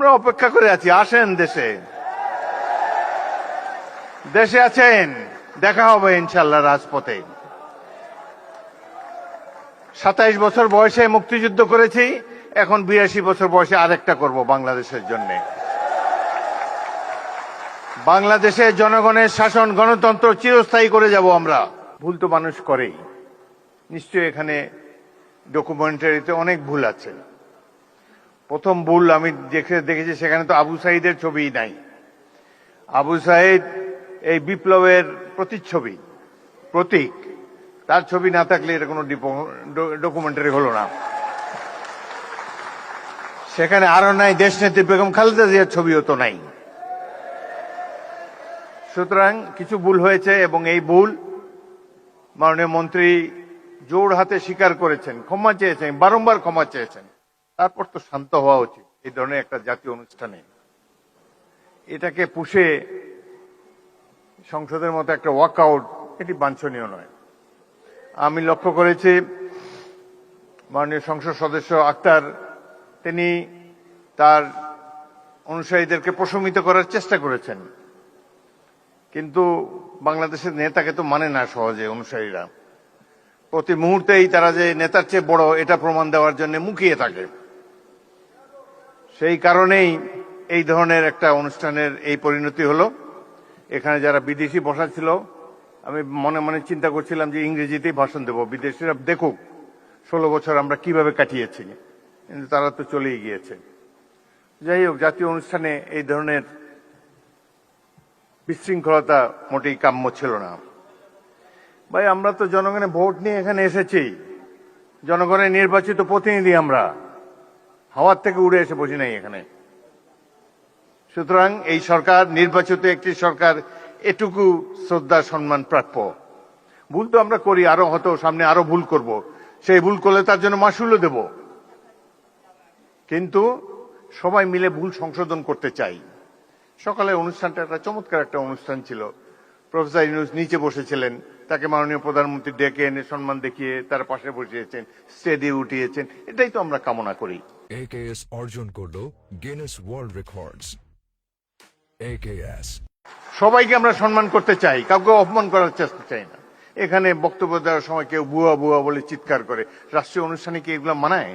আমরা অপেক্ষা করে আছি, আসেন দেশে। দেশে আছেন, দেখা হবে ইনশাল্লাহ রাজপথে। 27 বছর বয়সে মুক্তিযুদ্ধ করেছি, এখন 82 বছর বয়সে আরেকটা করব বাংলাদেশের জন্য। বাংলাদেশে জনগণের শাসন, গণতন্ত্র চিরস্থায়ী করে যাব আমরা। ভুল তো মানুষ করেই, নিশ্চয়ই এখানে ডকুমেন্টারিতে অনেক ভুল আছে। প্রথম ভুল আমি দেখেছি, সেখানে তো আবু সাঈদের ছবিই নাই। আবু সাঈদ এই বিপ্লবের প্রতিচ্ছবি, প্রতীক। তার ছবি না থাকলে এটা কোনো ডকুমেন্টারি হলো না। সেখানে আরো নাই দেশনেত্রী বেগম খালেদা জিয়ার ছবিও তো নাই। সুতরাং কিছু ভুল হয়েছে এবং এই ভুল মাননীয় মন্ত্রী জোর হাতে স্বীকার করেছেন, ক্ষমা চেয়েছেন, বারংবার ক্ষমা চেয়েছেন। তারপর তো শান্ত হওয়া উচিত এই ধরনের একটা জাতীয় অনুষ্ঠানে। এটাকে পুষে সংসদের মতো একটা ওয়াকআউট, এটি বাঞ্ছনীয় নয়। আমি লক্ষ্য করেছি মাননীয় সংসদ সদস্য আক্তার, তিনি তার অনুসারীদেরকে প্রশমিত করার চেষ্টা করেছেন, কিন্তু বাংলাদেশের নেতাকে তো মানে না সহজে অনুসারীরা। প্রতি মুহূর্তেই তারা যে নেতার চেয়ে বড় এটা প্রমাণ দেওয়ার জন্য মুখিয়ে থাকে। সেই কারণেই এই ধরনের একটা অনুষ্ঠানের এই পরিণতি হলো। এখানে যারা বিদেশি বসা ছিল, আমি মনে মনে চিন্তা করছিলাম যে ইংরেজিতেই ভাষণ দেব, বিদেশিরা দেখুক 16 বছর আমরা কিভাবে কাটিয়েছি, কিন্তু তারা তো চলেই গিয়েছে। যাই হোক, জাতীয় অনুষ্ঠানে এই ধরনের বিশৃঙ্খলতা মোটেই কাম্য ছিল না। ভাই, আমরা তো জনগণের ভোট নিয়ে এখানে এসেছি, জনগণের নির্বাচিত প্রতিনিধি আমরা, হাওয়ার থেকে উড়ে এসে বসি নাই এখানে। সুতরাং এই সরকার নির্বাচিত একটি সরকার, এটুকু শ্রদ্ধা সম্মান প্রাপ্য। ভুল তো আমরা করি, আরো হয়তো সামনে আরো ভুল করব, সেই ভুল করলে তার জন্য মাসুলও দেব, কিন্তু সবাই মিলে ভুল সংশোধন করতে চাই। সকালে অনুষ্ঠানটা একটা চমৎকার একটা অনুষ্ঠান ছিল। প্রফেসর ইউনূস নিচে বসেছিলেন, তাকে মাননীয় প্রধানমন্ত্রী ডেকে এনে সম্মান দেখিয়ে তার পাশে বসিয়েছেন, স্টেজে উঠিয়েছেন। এটাই তো আমরা কামনা করি। AKS অর্জন করলো গিনেস ওয়ার্ল্ড রেকর্ডস। AKS সবাইকে আমরা সম্মান করতে চাই, কাউকে অপমান করার চেষ্টা চাই না। এখানে বক্তব্য দেওয়ার সময় কেউ বুয়া বুয়া বলে চিৎকার করে, রাষ্ট্রীয় অনুষ্ঠানে কি এগুলো মানায়?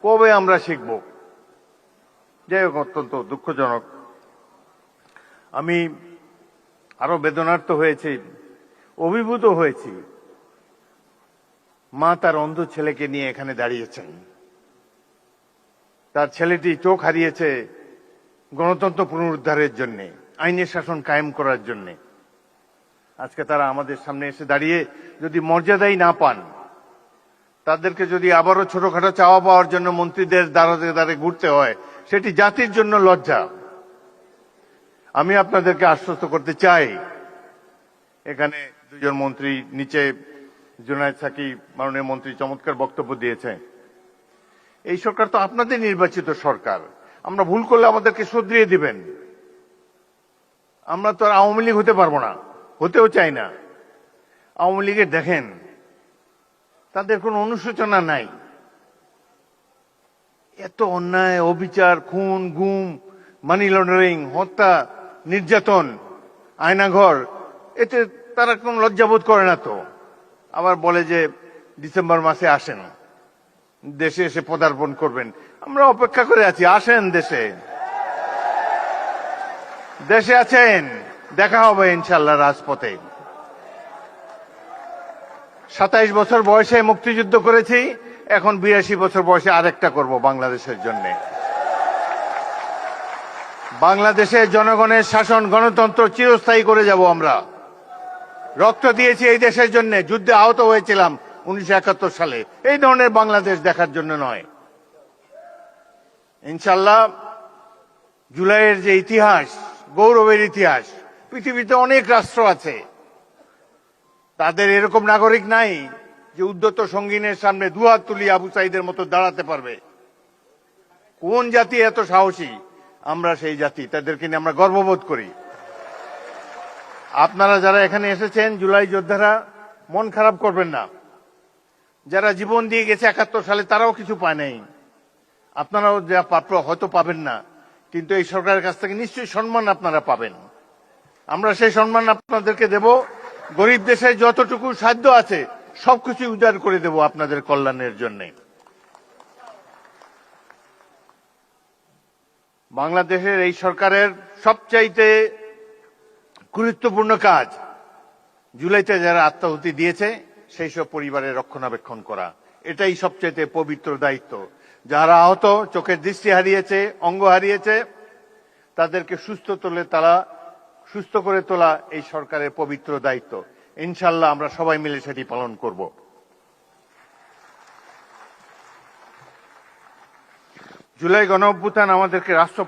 কবে আমরা শিখব? যাই হোক, অত্যন্ত দুঃখজনক। আমি আরো বেদনার্ত হয়েছি, অভিভূত হয়েছি। মা তার অন্ধ ছেলেকে নিয়ে এখানে দাঁড়িয়েছেন। তার ছেলেটি চোখ হারিয়েছে গণতন্ত্র পুনরুদ্ধারের জন্য, আইনের শাসন কায়েম করার জন্য। আজকে তারা আমাদের সামনে এসে দাঁড়িয়ে যদি মর্যাদাই না পান, তাদেরকে যদি আবারও ছোটখাটো চাওয়া পাওয়ার জন্য মন্ত্রীদের দ্বারে দ্বারে ঘুরতে হয়, সেটি জাতির জন্য লজ্জা। আমি আপনাদেরকে আশ্বস্ত করতে চাই, এখানে দুজন মন্ত্রী, নিচে জুনায়েদ সাকিব মাননীয় মন্ত্রী চমৎকার বক্তব্য দিয়েছে। এই সরকার তো আপনাদের নির্বাচিত সরকার, আমরা ভুল করলে আমাদেরকে শুধরিয়ে দিবেন। আমরা তো আর আওয়ামী লীগ হতে পারবো না, হতেও চাই না। আওয়ামী লীগের দেখেন, তাদের কোনো অনুশোচনা নাই। এত অন্যায়, অবিচার, খুন, গুম, মানি লন্ডারিং, হত্যা, নির্যাতন, আয়নাঘর, এতে তারা কোন লজ্জাবোধ করে না তো। আবার বলে যে ডিসেম্বর মাসে আসেন, দেশে এসে পদার্পণ করবেন। আমরা অপেক্ষা করে আছি, আসেন দেশে। দেশে আছেন, দেখা হবে ইনশাল্লাহ রাজপথে। 27 বছর বয়সে মুক্তিযুদ্ধ করেছি, এখন 82 বছর বয়সে আরেকটা করব বাংলাদেশের জন্য। বাংলাদেশে জনগণের শাসন, গণতন্ত্র চিরস্থায়ী করে যাব আমরা। রক্ত দিয়েছি এই দেশের জন্য, যুদ্ধে আহত হয়েছিলাম 1971 সালে। এই ধরনের বাংলাদেশ দেখার জন্য নয়। ইনশাল্লাহ জুলাইয়ের যে ইতিহাস, গৌরবের ইতিহাস, পৃথিবীতে অনেক রাষ্ট্র আছে, তাদের এরকম নাগরিক নাই যে উদ্ধত সঙ্গীনের সামনে দুহাত তুলি আবু সাঈদের মতো দাঁড়াতে পারবে। কোন জাতি এত সাহসী? আমরা সেই জাতি, তাদেরকে নিয়ে আমরা গর্ববোধ করি। আপনারা যারা এখানে এসেছেন, জুলাই যোদ্ধারা, মন খারাপ করবেন না। যারা জীবন দিয়ে গেছে 71 সালে, তারাও কিছু পায় নাই। আপনারাও যা প্রাপ্য হয়তো পাবেন না, কিন্তু এই সরকারের কাছ থেকে নিশ্চয়ই সম্মান আপনারা পাবেন। আমরা সেই সম্মান আপনাদেরকে দেব। গরিব দেশে যতটুকু সাধ্য আছে সবকিছু উজাড় করে দেব আপনাদের কল্যাণের জন্য। বাংলাদেশের এই সরকারের সবচাইতে গুরুত্বপূর্ণ কাজ জুলাইতে যারা আত্মাহুতি দিয়েছে সেই সব পরিবারের রক্ষণাবেক্ষণ করা, এটাই সবচাইতে পবিত্র দায়িত্ব। যারা আহত, চোখের দৃষ্টি হারিয়েছে, অঙ্গ হারিয়েছে, তাদেরকে সুস্থ করে তোলা এই সরকারের পবিত্র দায়িত্ব। ইনশাআল্লাহ আমরা সবাই মিলে সেটি পালন করব। জুলাই গণঅভ্যুত্থান আমাদেরকে রাষ্ট্র